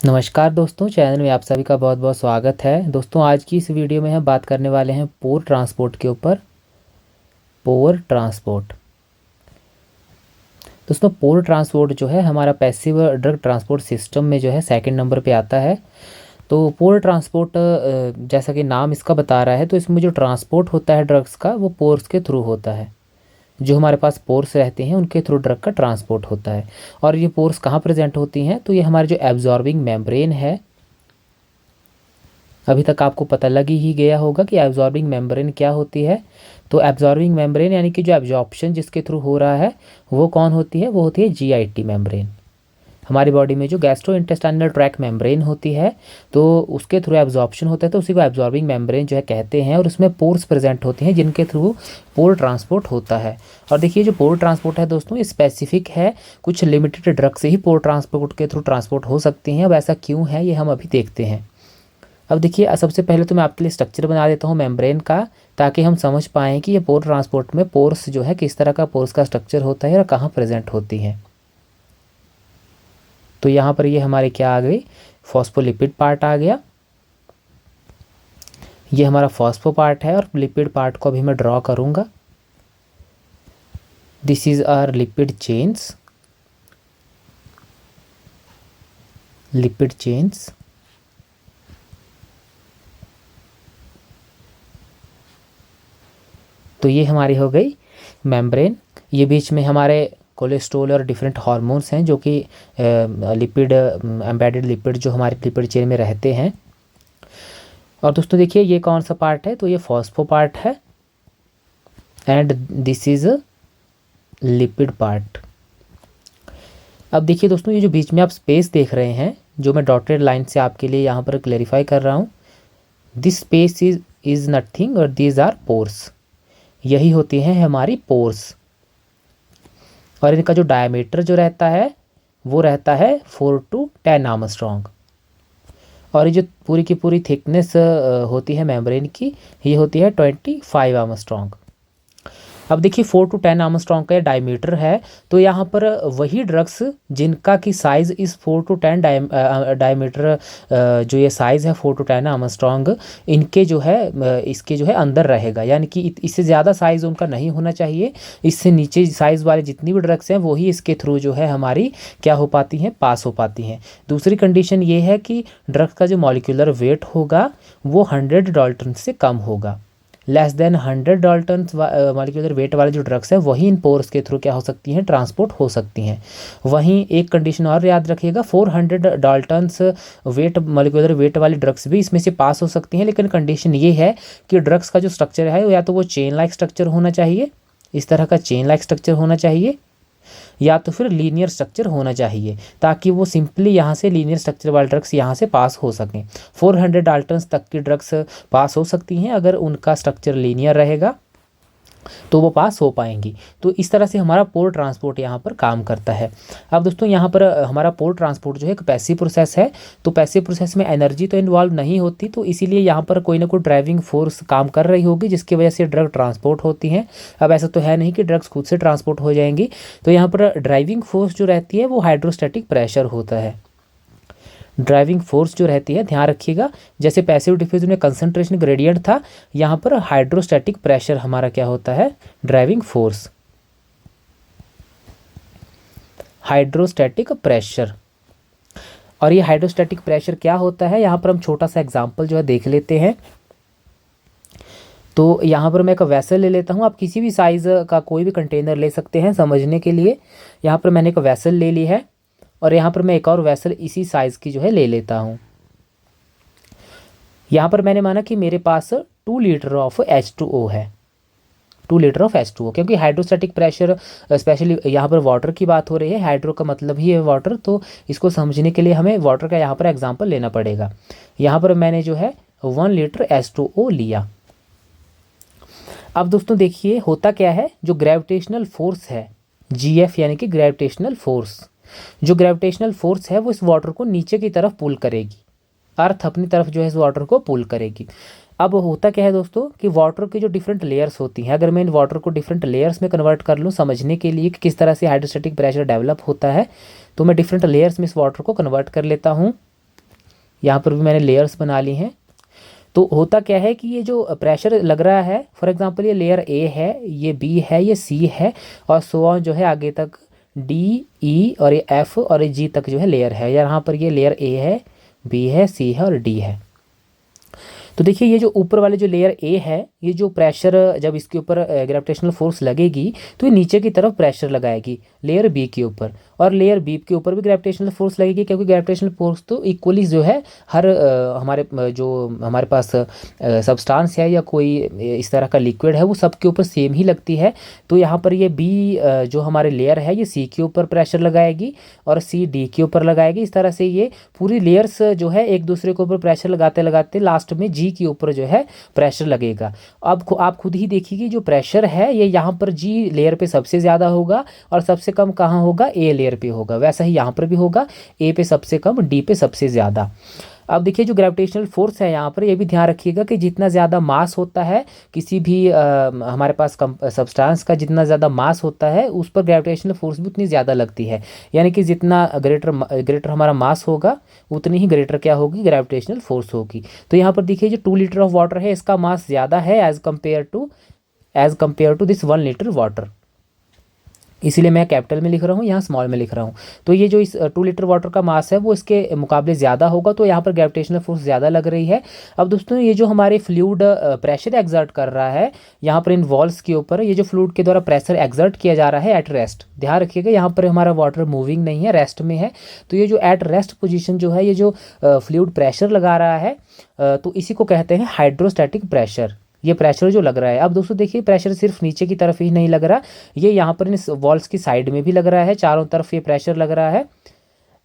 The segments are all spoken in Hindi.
नमस्कार दोस्तों, चैनल में आप सभी का बहुत बहुत स्वागत है। दोस्तों, आज की इस वीडियो में हम बात करने वाले हैं पोर ट्रांसपोर्ट के ऊपर। पोर ट्रांसपोर्ट दोस्तों, पोर ट्रांसपोर्ट जो है हमारा पैसिव ड्रग ट्रांसपोर्ट सिस्टम में जो है सेकंड नंबर पे आता है। तो पोर ट्रांसपोर्ट जैसा कि नाम इसका बता रहा है, तो इसमें जो ट्रांसपोर्ट होता है ड्रग्स का वो पोर्स के थ्रू होता है। जो हमारे पास पोर्स रहते हैं उनके थ्रू ड्रग का ट्रांसपोर्ट होता है। और ये पोर्स कहाँ प्रेजेंट होती हैं? तो ये हमारे जो एब्जॉर्बिंग मेम्ब्रेन है, अभी तक आपको पता लग ही गया होगा कि एब्जॉर्बिंग मेम्ब्रेन क्या होती है। तो एब्जॉर्बिंग मेम्ब्रेन यानी कि जो एब्जॉर्प्शन जिसके थ्रू हो रहा है वो कौन होती है? वो होती है जीआईटी मेम्ब्रेन। हमारी बॉडी में जो गैस्ट्रोइंटेस्टाइनल ट्रैक मेम्ब्रेन होती है, तो उसके थ्रू एब्जॉर्प्शन होता है, तो उसी को एब्जॉर्बिंग मेम्ब्रेन जो है कहते हैं। और उसमें पोर्स प्रेजेंट होते हैं जिनके थ्रू पोर ट्रांसपोर्ट होता है। और देखिए, जो पोर ट्रांसपोर्ट है दोस्तों, ये स्पेसिफिक है। कुछ लिमिटेड ड्रग से ही पोर ट्रांसपोर्ट के थ्रू ट्रांसपोर्ट हो सकती हैं। अब ऐसा क्यों है ये हम अभी देखते हैं। अब देखिए, सबसे पहले तो मैं आपके लिए स्ट्रक्चर बना देता हूँ मेम्ब्रेन का, ताकि हम समझ पाएँ कि ये पोर ट्रांसपोर्ट में पोर्स जो है किस तरह का पोर्स का स्ट्रक्चर होता है और कहाँ प्रेजेंट होती हैं। तो यहाँ पर ये हमारे क्या आ गई? फॉस्फोलिपिड पार्ट आ गया। ये हमारा फॉस्फो पार्ट है और लिपिड पार्ट को अभी मैं ड्रॉ करूँगा। This is our lipid chains. Lipid chains तो ये हमारी हो गई मेम्ब्रेन। ये बीच में हमारे कोलेस्ट्रॉल और डिफरेंट हार्मोन्स हैं जो कि लिपिड एम्बेडेड लिपिड जो हमारे लिपिड चेन में रहते हैं। और दोस्तों देखिए, ये कौन सा पार्ट है? तो ये फॉस्फो पार्ट है and this is lipid part. अब देखिए दोस्तों, ये जो बीच में आप स्पेस देख रहे हैं, जो मैं डॉटेड लाइन से आपके लिए यहाँ पर क्लेरिफाई कर रहा हूँ, दिस स्पेस इज नथिंग और दीज आर पोर्स। यही होती हैं हमारी पोर्स। और इनका जो डायमीटर जो रहता है वो रहता है 4 to 10 आर्मस्ट्रॉन्ग। और ये जो पूरी की पूरी थिकनेस होती है मेम्ब्रेन की, ये होती है 25 आर्मस्ट्रॉन्ग। अब देखिए, 4 to 10 आर्मस्ट्रॉन्ग का ये डायमीटर है। तो यहाँ पर वही ड्रग्स जिनका की साइज़ इस 4 to 10 डायमीटर जो ये साइज़ है 4 to 10 आर्मस्ट्रॉन्ग, इनके जो है इसके जो है अंदर रहेगा। यानी कि इससे ज़्यादा साइज़ उनका नहीं होना चाहिए। इससे नीचे साइज़ वाले जितनी भी ड्रग्स हैं वही इसके थ्रू जो है हमारी क्या हो पाती हैं? पास हो पाती हैं। दूसरी कंडीशन ये है कि ड्रग्स का जो मॉलिक्यूलर वेट होगा वो 100 डाल्टन से कम होगा। Less than 100 Dalton molecular weight वाले जो ड्रग्स हैं वही इन पोर्स के थ्रू क्या हो सकती हैं? ट्रांसपोर्ट हो सकती हैं। वहीं एक कंडीशन और याद रखिएगा, 400 डाल्टन्स वेट मॉलिक्यूलर वेट वाली ड्रग्स भी इसमें से पास हो सकती हैं। लेकिन कंडीशन ये है कि ड्रग्स का जो स्ट्रक्चर है या तो वो चेन लाइक स्ट्रक्चर होना चाहिए, इस तरह का चेन लाइक स्ट्रक्चर होना चाहिए, या तो फिर लीनियर स्ट्रक्चर होना चाहिए, ताकि वो सिंपली यहाँ से लीनियर स्ट्रक्चर वाले ड्रग्स यहाँ से पास हो सकें। 400 डाल्टन्स तक की ड्रग्स पास हो सकती हैं अगर उनका स्ट्रक्चर लीनियर रहेगा, तो वो पास हो पाएंगी। तो इस तरह से हमारा पोर ट्रांसपोर्ट यहाँ पर काम करता है। अब दोस्तों, यहाँ पर हमारा पोर ट्रांसपोर्ट जो है एक पैसिव प्रोसेस है। तो पैसिव प्रोसेस में एनर्जी तो इन्वॉल्व नहीं होती, तो इसीलिए यहाँ पर कोई ना कोई ड्राइविंग फोर्स काम कर रही होगी जिसकी वजह से ड्रग ट्रांसपोर्ट होती हैं। अब ऐसा तो है नहीं कि ड्रग्स खुद से ट्रांसपोर्ट हो जाएंगी। तो यहाँ पर ड्राइविंग फोर्स जो रहती है वो हाइड्रोस्टैटिक प्रेशर होता है। ड्राइविंग फोर्स जो रहती है, ध्यान रखिएगा, जैसे पैसिव डिफ्यूजन में कंसंट्रेशन ग्रेडियंट था, यहाँ पर हाइड्रोस्टैटिक प्रेशर हमारा क्या होता है? Driving force. Hydrostatic pressure. और ये हाइड्रोस्टैटिक प्रेशर क्या होता है, यहाँ पर हम छोटा सा एग्जांपल जो है देख लेते हैं। तो यहाँ पर मैं एक वेसल ले लेता हूँ। आप किसी भी साइज़ का कोई भी कंटेनर ले सकते हैं समझने के लिए। यहाँ पर मैंने एक वेसल ले ली है और यहाँ पर मैं एक और वेसल इसी साइज़ की जो है ले लेता हूँ। यहाँ पर मैंने माना कि मेरे पास 2 लीटर ऑफ H2O है। 2 लीटर ऑफ H2O, क्योंकि हाइड्रोस्टैटिक प्रेशर स्पेशली यहाँ पर वाटर की बात हो रही है। हाइड्रो का मतलब ही है वाटर, तो इसको समझने के लिए हमें वाटर का यहाँ पर एग्जाम्पल लेना पड़ेगा। यहाँ पर मैंने जो है 1 लीटर H2O लिया। अब दोस्तों देखिए, होता क्या है, जो ग्रेविटेशनल फोर्स है GF यानी कि ग्रेविटेशनल फोर्स, जो ग्रेविटेशनल फोर्स है वो इस वाटर को नीचे की तरफ पुल करेगी। अर्थ अपनी तरफ जो है इस वाटर को पुल करेगी। अब होता क्या है दोस्तों कि वाटर की जो डिफरेंट लेयर्स होती हैं, अगर मैं इन वाटर को डिफरेंट लेयर्स में कन्वर्ट कर लूँ समझने के लिए कि किस तरह से हाइड्रोस्टैटिक प्रेशर डेवलप होता है, तो मैं डिफरेंट लेयर्स में इस वाटर को कन्वर्ट कर लेता हूँ। यहाँ पर भी मैंने लेयर्स बना ली हैं। तो होता क्या है कि ये जो प्रेशर लग रहा है, फॉर एग्जांपल ये लेयर ए है, ये बी है, ये सी है, और सो ऑन जो है आगे तक डी, ई और ये एफ और ये जी तक जो है लेयर है। यहाँ पर ये लेयर ए है, बी है, सी है और डी है। तो देखिए ये जो ऊपर वाले जो लेयर ए है, ये जो प्रेशर जब इसके ऊपर ग्रेविटेशनल फोर्स लगेगी तो ये नीचे की तरफ प्रेशर लगाएगी लेयर बी के ऊपर, और लेयर बी के ऊपर भी ग्रेविटेशनल फोर्स लगेगी, क्योंकि ग्रेविटेशनल फोर्स तो इक्वली जो है हर जो हमारे पास सब्सटेंस है या कोई इस तरह का लिक्विड है वो सब के ऊपर सेम ही लगती है। तो यहाँ पर ये बी जो हमारे लेयर है ये सी के ऊपर प्रेशर लगाएगी और सी डी के ऊपर लगाएगी। इस तरह से ये पूरी लेयर्स जो है एक दूसरे के ऊपर प्रेशर लगाते लगाते लास्ट में जी के ऊपर जो है प्रेशर लगेगा। अब आप खुद ही देखिए कि जो प्रेशर है ये यहाँ पर जी लेयर पे सबसे ज़्यादा होगा और सबसे कम कहाँ होगा, ए लेयर पे होगा। वैसा ही यहाँ पर भी होगा, ए पे सबसे कम, डी पे सबसे ज़्यादा। अब देखिए जो ग्रेविटेशनल फोर्स है यहाँ पर, ये भी ध्यान रखिएगा कि जितना ज़्यादा मास होता है किसी भी हमारे पास सब्सटेंस का, जितना ज़्यादा मास होता है उस पर ग्रेविटेशनल फोर्स भी उतनी ज़्यादा लगती है। यानी कि जितना ग्रेटर हमारा मास होगा उतनी ही ग्रेटर क्या होगी, ग्रेविटेशनल फोर्स होगी। तो यहाँ पर देखिए जो 2 लीटर ऑफ वाटर है इसका मास ज़्यादा है as compare to this 1 litre water, इसीलिए मैं कैपिटल में लिख रहा हूँ, यहाँ स्मॉल में लिख रहा हूँ। तो ये जो इस 2 लीटर वाटर का मास है वो इसके मुकाबले ज़्यादा होगा, तो यहाँ पर ग्रेविटेशनल फोर्स ज़्यादा लग रही है। अब दोस्तों ये जो हमारे फ्लूइड प्रेशर एक्सर्ट कर रहा है यहाँ पर इन वॉल्स के ऊपर, ये जो फ्लूइड के द्वारा प्रेशर एक्सर्ट किया जा रहा है एट रेस्ट, ध्यान रखिएगा यहाँ पर हमारा वाटर मूविंग नहीं है, रेस्ट में है। तो ये जो एट रेस्ट पोजिशन जो है, ये जो फ्लूइड प्रेशर लगा रहा है तो इसी को कहते हैं हाइड्रोस्टैटिक प्रेशर, ये प्रेशर जो लग रहा है। अब दोस्तों देखिए प्रेशर सिर्फ नीचे की तरफ ही नहीं लग रहा, ये यहाँ पर इन वॉल्स की साइड में भी लग रहा है, चारों तरफ ये प्रेशर लग रहा है।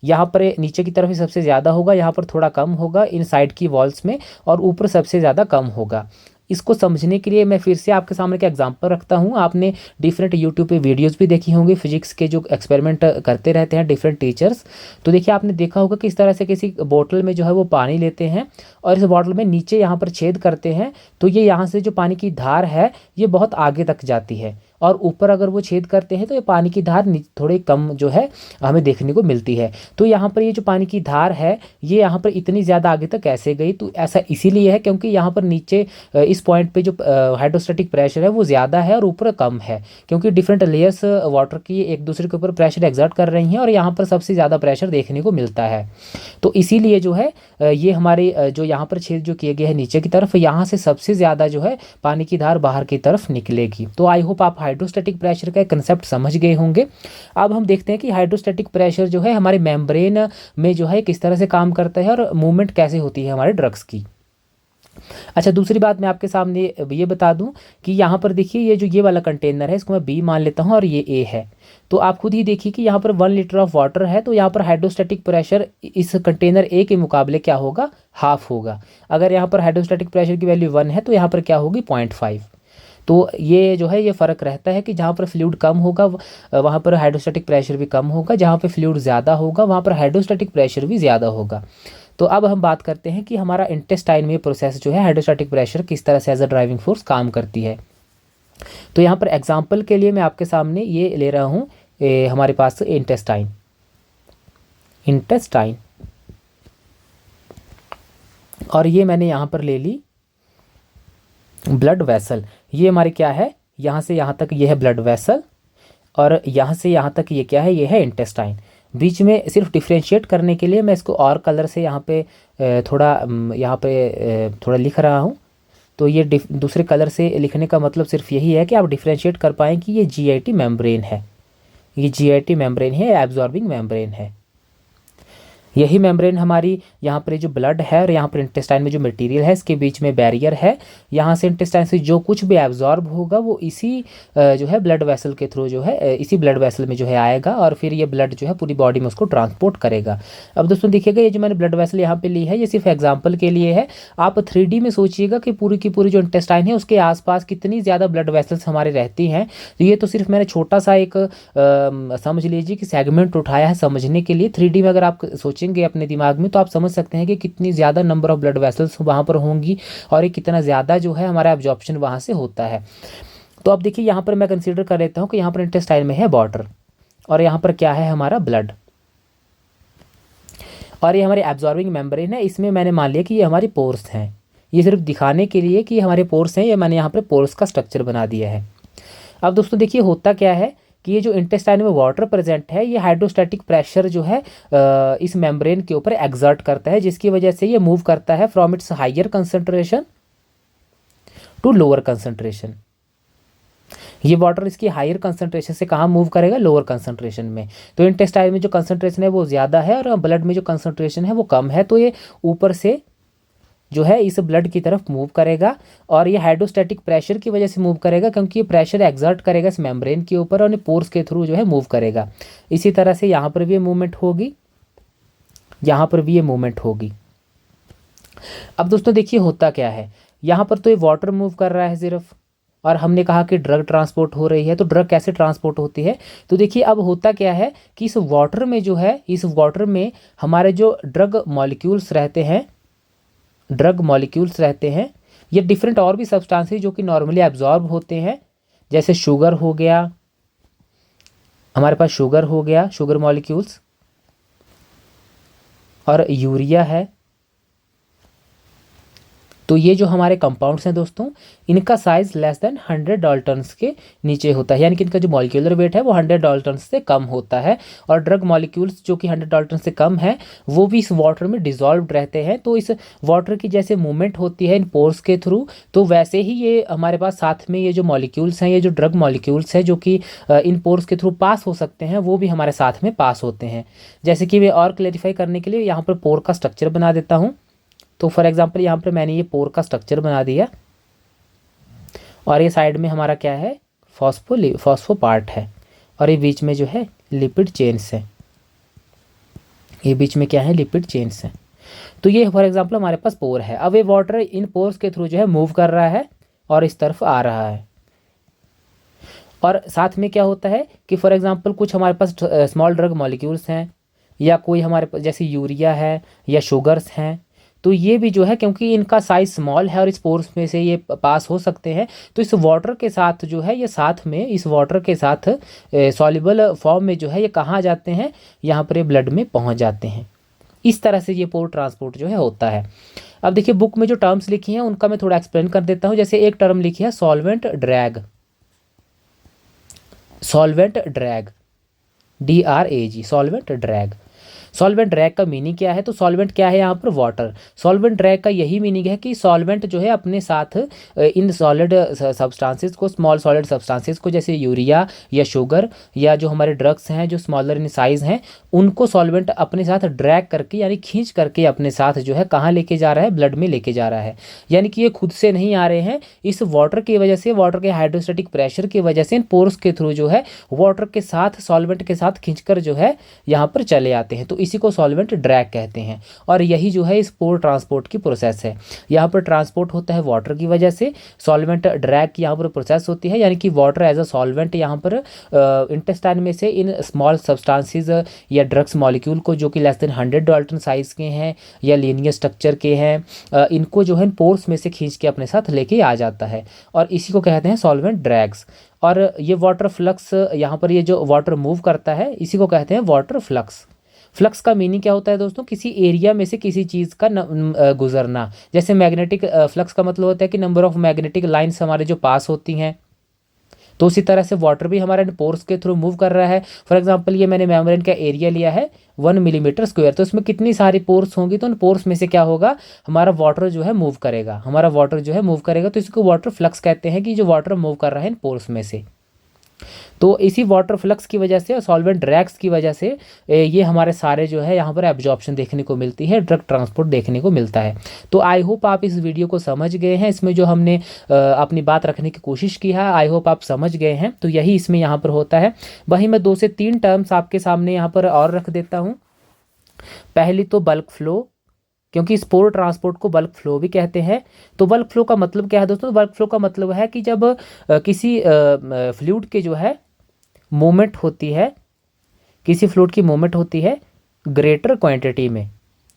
यहाँ पर नीचे की तरफ ही सबसे ज़्यादा होगा, यहाँ पर थोड़ा कम होगा इन साइड की वॉल्स में, और ऊपर सबसे ज़्यादा कम होगा। इसको समझने के लिए मैं फिर से आपके सामने का एग्जांपल रखता हूँ। आपने डिफरेंट यूट्यूब पे वीडियोस भी देखी होंगी, फिजिक्स के जो एक्सपेरिमेंट करते रहते हैं डिफरेंट टीचर्स। तो देखिए आपने देखा होगा कि इस तरह से किसी बोतल में जो है वो पानी लेते हैं और इस बोतल में नीचे यहाँ पर छेद करते हैं, तो ये यहाँ से जो पानी की धार है ये बहुत आगे तक जाती है, और ऊपर अगर वो छेद करते हैं तो ये पानी की धार थोड़ी कम जो है हमें देखने को मिलती है। तो यहाँ पर ये जो पानी की धार है ये यहाँ पर इतनी ज़्यादा आगे तक कैसे गई, तो ऐसा इसीलिए है क्योंकि यहाँ पर नीचे इस पॉइंट पे जो हाइड्रोस्टैटिक प्रेशर है वो ज़्यादा है और ऊपर कम है, क्योंकि डिफरेंट लेयर्स वाटर की एक दूसरे के ऊपर प्रेशर एक्सर्ट कर रही हैं और यहाँ पर सबसे ज़्यादा प्रेशर देखने को मिलता है। तो इसीलिए जो है ये हमारे जो यहाँ पर छेद जो किए गए हैं नीचे की तरफ, यहाँ से सबसे ज़्यादा जो है पानी की धार बाहर की तरफ निकलेगी। तो आई होप आप हाइड्रोस्टैटिक प्रेशर का कंसेप्ट समझ गए होंगे। अब हम देखते हैं कि हाइड्रोस्टैटिक प्रेशर जो है हमारे मेम्ब्रेन में जो है किस तरह से काम करता है और मूवमेंट कैसे होती है हमारे ड्रग्स की। अच्छा, दूसरी बात मैं आपके सामने ये बता दूं कि यहाँ पर देखिए ये जो ये वाला कंटेनर है इसको मैं बी मान लेता हूँ और ये ए है। तो आप खुद ही देखिए कि यहाँ पर 1 लीटर ऑफ वाटर है, तो यहाँ पर हाइड्रोस्टैटिक प्रेशर इस कंटेनर ए के मुकाबले क्या होगा, हाफ होगा। अगर यहाँ पर हाइड्रोस्टैटिक प्रेशर की वैल्यू 1 है तो यहाँ पर क्या होगी, 0.5। तो ये जो है ये फ़र्क रहता है कि जहाँ पर फ्लूइड कम होगा वहाँ पर हाइड्रोस्टैटिक प्रेशर भी कम होगा, जहाँ पर फ्लूइड ज़्यादा होगा वहाँ पर हाइड्रोस्टैटिक प्रेशर भी ज़्यादा होगा। तो अब हम बात करते हैं कि हमारा इंटेस्टाइन में प्रोसेस जो है हाइड्रोस्टैटिक प्रेशर किस तरह से एज अ ड्राइविंग फोर्स काम करती है। तो यहाँ पर एग्जांपल के लिए मैं आपके सामने ये ले रहा हूँ हमारे पास इंटेस्टाइन और ये मैंने यहाँ पर ले ली ब्लड वेसल। ये हमारे क्या है, यहाँ से यहाँ तक ये है ब्लड वेसल और यहाँ से यहाँ तक ये क्या है, ये है इंटेस्टाइन। बीच में सिर्फ डिफ्रेंशिएट करने के लिए मैं इसको और कलर से यहाँ पे थोड़ा लिख रहा हूँ। तो ये दूसरे कलर से लिखने का मतलब सिर्फ यही है कि आप डिफ्रेंशिएट कर पाएँ कि ये जीआईटी मेम्ब्रेन है, ये जीआईटी मेम्ब्रेन है, एब्जॉर्बिंग मेम्ब्रेन है। यही मेम्ब्रेन हमारी यहाँ पर जो ब्लड है और यहाँ पर इंटेस्टाइन में जो मटेरियल है इसके बीच में बैरियर है। यहाँ से इंटेस्टाइन से जो कुछ भी एब्जॉर्ब होगा वो इसी जो है ब्लड वेसल के थ्रू जो है इसी ब्लड वेसल में जो है आएगा और फिर ये ब्लड जो है पूरी बॉडी में उसको ट्रांसपोर्ट करेगा। अब दोस्तों देखिएगा ये जो मैंने ब्लड वेसल यहाँ पे ली है ये सिर्फ एग्जाम्पल के लिए है। आप 3D में सोचिएगा कि पूरी की पूरी जो इंटेस्टाइन है उसके आसपास कितनी ज़्यादा ब्लड वेसल्स हमारे रहती हैं। तो ये तो सिर्फ मैंने छोटा सा एक समझ लीजिए कि सेगमेंट उठाया है समझने के लिए। 3D में अगर आप सोचेंगे अपने दिमाग में तो आप समझ सकते हैं कि कितनी ज़्यादा नंबर ऑफ ब्लड वेसल्स वहाँ पर होंगी और ये कितना ज़्यादा जो है हमारा एब्जॉर्प्शन वहाँ से होता है। तो अब देखिए यहाँ पर मैं कंसीडर कर लेता हूँ कि यहाँ पर इंटेस्टाइन में है वाटर और यहाँ पर क्या है हमारा ब्लड। और ये हमारी एब्जॉर्बिंग मेम्ब्रेन है, इसमें मैंने मान लिया कि ये हमारी पोर्स हैं। ये सिर्फ दिखाने के लिए कि हमारे पोर्स हैं, ये मैंने यहाँ पर पोर्स का स्ट्रक्चर बना दिया है। अब दोस्तों देखिए होता क्या है कि ये जो इंटेस्टाइन में वाटर प्रेजेंट है, ये हाइड्रोस्टैटिक प्रेशर जो है इस मेम्ब्रेन के ऊपर एग्जर्ट करता है, जिसकी वजह से ये मूव करता है from its higher concentration to lower concentration. ये वाटर इसकी हायर कंसंट्रेशन से कहाँ मूव करेगा, लोअर कंसंट्रेशन में। तो इंटेस्टाइन में जो कंसंट्रेशन है वो ज़्यादा है और ब्लड में जो कंसंट्रेशन है वो कम है, तो ये ऊपर से जो है इस ब्लड की तरफ मूव करेगा और ये हाइड्रोस्टैटिक प्रेशर की वजह से मूव करेगा, क्योंकि ये प्रेशर एक्सर्ट करेगा इस मेम्ब्रेन के ऊपर और पोर्स के थ्रू जो है मूव करेगा। इसी तरह से यहाँ पर भी ये मूवमेंट होगी, यहाँ पर भी ये मूवमेंट होगी। अब दोस्तों देखिए होता क्या है, यहाँ पर तो ये वाटर मूव कर रहा है सिर्फ, और हमने कहा कि ड्रग ट्रांसपोर्ट हो रही है, तो ड्रग कैसे ट्रांसपोर्ट होती है। तो देखिए अब होता क्या है कि इस वाटर में जो है, इस वाटर में हमारे जो ड्रग मॉलिक्यूल्स रहते हैं, ये डिफरेंट और भी सब्सटेंसेस जो कि नॉर्मली एब्जॉर्ब होते हैं, जैसे शुगर हो गया, हमारे पास शुगर हो गया, शुगर मॉलिक्यूल्स, और यूरिया है। तो ये जो हमारे कंपाउंड्स हैं दोस्तों, इनका साइज लेस देन 100 डाल्टन्स के नीचे होता है, यानी कि इनका जो मॉलिक्यूलर वेट है वो 100 डाल्टन्स से कम होता है। और ड्रग मॉलिक्यूल्स जो कि 100 डाल्टन्स से कम है वो भी इस वाटर में डिजॉल्व्ड रहते हैं। तो इस वाटर की जैसे मूवमेंट होती है इन पोर्स के थ्रू, तो वैसे ही ये हमारे पास साथ में ये जो मॉलिक्यूल्स हैं, ये जो ड्रग मॉलिक्यूल्स हैं जो कि इन पोर्स के थ्रू पास हो सकते हैं, वो भी हमारे साथ में पास होते हैं। जैसे कि मैं और क्लैरिफाई करने के लिए यहाँ पर पोर का स्ट्रक्चर बना देता हूँ। तो फॉर एग्जांपल यहाँ पर मैंने ये पोर का स्ट्रक्चर बना दिया और ये साइड में हमारा क्या है, फॉस्फो पार्ट है, और ये बीच में जो है लिपिड चेन्स है, ये बीच में क्या है, लिपिड चेन्स है। तो ये फॉर एग्जांपल हमारे पास पोर है। अब ये वाटर इन पोर्स के थ्रू जो है मूव कर रहा है और इस तरफ आ रहा है। और साथ में क्या होता है कि फॉर एग्जांपल कुछ हमारे पास स्मॉल ड्रग मॉलिक्यूल्स हैं, या कोई हमारे पास जैसे यूरिया है या शुगर्स हैं, तो ये भी जो है क्योंकि इनका साइज स्मॉल है और इस पोर्स में से ये पास हो सकते हैं, तो इस वाटर के साथ जो है ये साथ में, इस वाटर के साथ सॉल्युबल फॉर्म में जो है ये कहाँ जाते हैं, यहाँ पर ये ब्लड में पहुँच जाते हैं। इस तरह से ये पोर ट्रांसपोर्ट जो है होता है। अब देखिए बुक में जो टर्म्स लिखी हैं उनका मैं थोड़ा एक्सप्लेन कर देता हूँ। जैसे एक टर्म लिखी है solvent drag, DRAG, solvent drag. Solvent drag का मीनिंग क्या है, तो सॉल्वेंट क्या है यहाँ पर, वाटर। सॉल्वेंट ड्रैग का यही मीनिंग है कि सॉल्वेंट जो है अपने साथ इन सॉलिड सब्सटेंसेस को, स्मॉल सॉलिड सब्सटेंसेस को, जैसे यूरिया या शुगर या जो हमारे ड्रग्स हैं जो स्मॉलर इन साइज़ हैं, उनको सॉल्वेंट अपने साथ ड्रैग करके यानी खींच करके अपने साथ जो है कहाँ लेके जा रहा है, ब्लड में लेके जा रहा है। यानी कि ये खुद से नहीं आ रहे हैं, इस वाटर की वजह से, वाटर के हाइड्रोस्टैटिक प्रेशर की वजह से इन पोर्स के थ्रू जो है वाटर के साथ, सॉल्वेंट के साथ खींचकर जो है यहाँ पर चले आते हैं। तो इसी को सॉल्वेंट ड्रैग कहते हैं। और यही जो है इस पोर ट्रांसपोर्ट की प्रोसेस है। यहाँ पर ट्रांसपोर्ट होता है वाटर की वजह से, सॉल्वेंट ड्रैग की यहाँ पर प्रोसेस होती है, यानी कि वाटर एज अ सॉल्वेंट यहाँ पर इंटेस्टाइन में से इन स्मॉल सब्सटेंसेस या ड्रग्स मॉलिक्यूल को जो कि लेस देन 100 डाल्टन साइज के हैं या लीनियर स्ट्रक्चर के हैं, इनको जो है पोर्स में से खींच के अपने साथ लेके आ जाता है, और इसी को कहते हैं सॉल्वेंट ड्रैग्स। और ये वाटर फ्लक्स, यहाँ पर ये जो वाटर मूव करता है इसी को कहते हैं वाटर फ्लक्स। फ्लक्स का मीनिंग क्या होता है दोस्तों, किसी एरिया में से किसी चीज़ का गुजरना। जैसे मैग्नेटिक फ्लक्स का मतलब होता है कि नंबर ऑफ मैग्नेटिक लाइंस हमारे जो पास होती हैं, तो उसी तरह से वाटर भी हमारे पोर्स के थ्रू मूव कर रहा है। फॉर एग्जांपल ये मैंने मेम्ब्रेन का एरिया लिया है 1 मिलीमीटर स्क्वायर, तो इसमें कितनी सारी पोर्स होंगी, तो उन पोर्स में से क्या होगा, हमारा वाटर जो है मूव करेगा, तो इसको वाटर फ्लक्स कहते हैं कि जो वाटर मूव कर रहा है इन पोर्स में से। तो इसी वाटर फ्लक्स की वजह से, सॉल्वेंट ड्रैग्स की वजह से ये हमारे सारे जो है यहाँ पर एब्जॉर्प्शन देखने को मिलती है, ड्रग ट्रांसपोर्ट देखने को मिलता है। तो आई होप आप इस वीडियो को समझ गए हैं, इसमें जो हमने अपनी बात रखने की कोशिश की है, आई होप आप समझ गए हैं। तो यही इसमें यहाँ पर होता है। वहीं मैं 2 से 3 टर्म्स आपके सामने यहाँ पर और रख देता हूँ। पहली तो बल्क फ्लो, क्योंकि स्पोर ट्रांसपोर्ट को बल्क फ्लो भी कहते हैं। तो बल्क फ्लो का मतलब क्या है दोस्तों, बल्क फ्लो का मतलब है कि जब किसी फ्लूइड के जो है मूवमेंट होती है, किसी फ्लूइड की मूवमेंट होती है ग्रेटर क्वांटिटी में,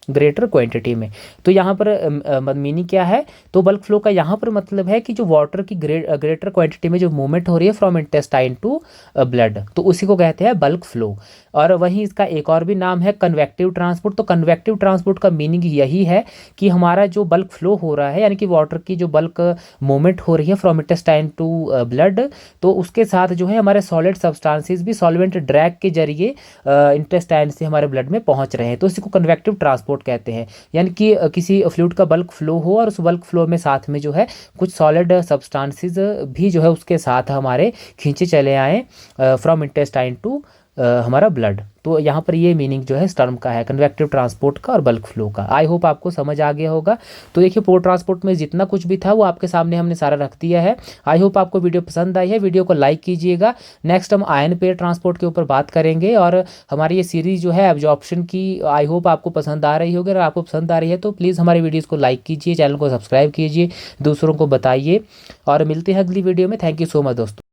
ग्रेटर क्वांटिटी में। तो यहाँ पर मीनिंग क्या है, तो बल्क फ्लो का यहाँ पर मतलब है कि जो वाटर की ग्रेटर क्वांटिटी में जो मूवमेंट हो रही है फ्रॉम इंटेस्टाइन टू ब्लड, तो उसी को कहते हैं बल्क फ्लो। और वहीं इसका एक और भी नाम है कन्वेक्टिव ट्रांसपोर्ट। तो कन्वेक्टिव ट्रांसपोर्ट का मीनिंग यही है कि हमारा जो बल्क फ्लो हो रहा है, यानी कि वाटर की जो बल्क मूवमेंट हो रही है फ्रॉम इंटेस्टाइन टू ब्लड, तो उसके साथ जो है हमारे सॉलिड सब्सटेंसेस भी सॉल्वेंट ड्रैग के जरिए इंटेस्टाइन से हमारे ब्लड में पहुंच रहे हैं, तो इसी को कन्वेक्टिव ट्रांसपोर्ट कहते हैं। यानी कि किसी फ्लूइड का बल्क फ्लो हो और उस बल्क फ्लो में साथ में जो है कुछ सॉलिड सब्सटेंसेस भी जो है उसके साथ हमारे खींचे चले आए फ्रॉम इंटेस्टाइन टू हमारा ब्लड। तो यहाँ पर ये मीनिंग जो है इस टर्म का है, कन्वेक्टिव ट्रांसपोर्ट का और बल्क फ्लो का। आई होप आपको समझ आ गया होगा। तो देखिए पोर्ट ट्रांसपोर्ट में जितना कुछ भी था वो आपके सामने हमने सारा रख दिया है। आई होप आपको वीडियो पसंद आई है, वीडियो को लाइक कीजिएगा। नेक्स्ट हम आयन पेयर ट्रांसपोर्ट के ऊपर बात करेंगे, और हमारी ये सीरीज़ जो है एब्जॉर्प्शन की, आई होप आपको पसंद आ रही होगी। अगर आपको पसंद आ रही है तो प्लीज़ हमारी वीडियोज़ को लाइक कीजिए, चैनल को सब्सक्राइब कीजिए, दूसरों को बताइए, और मिलते हैं अगली वीडियो में। थैंक यू सो मच दोस्तों।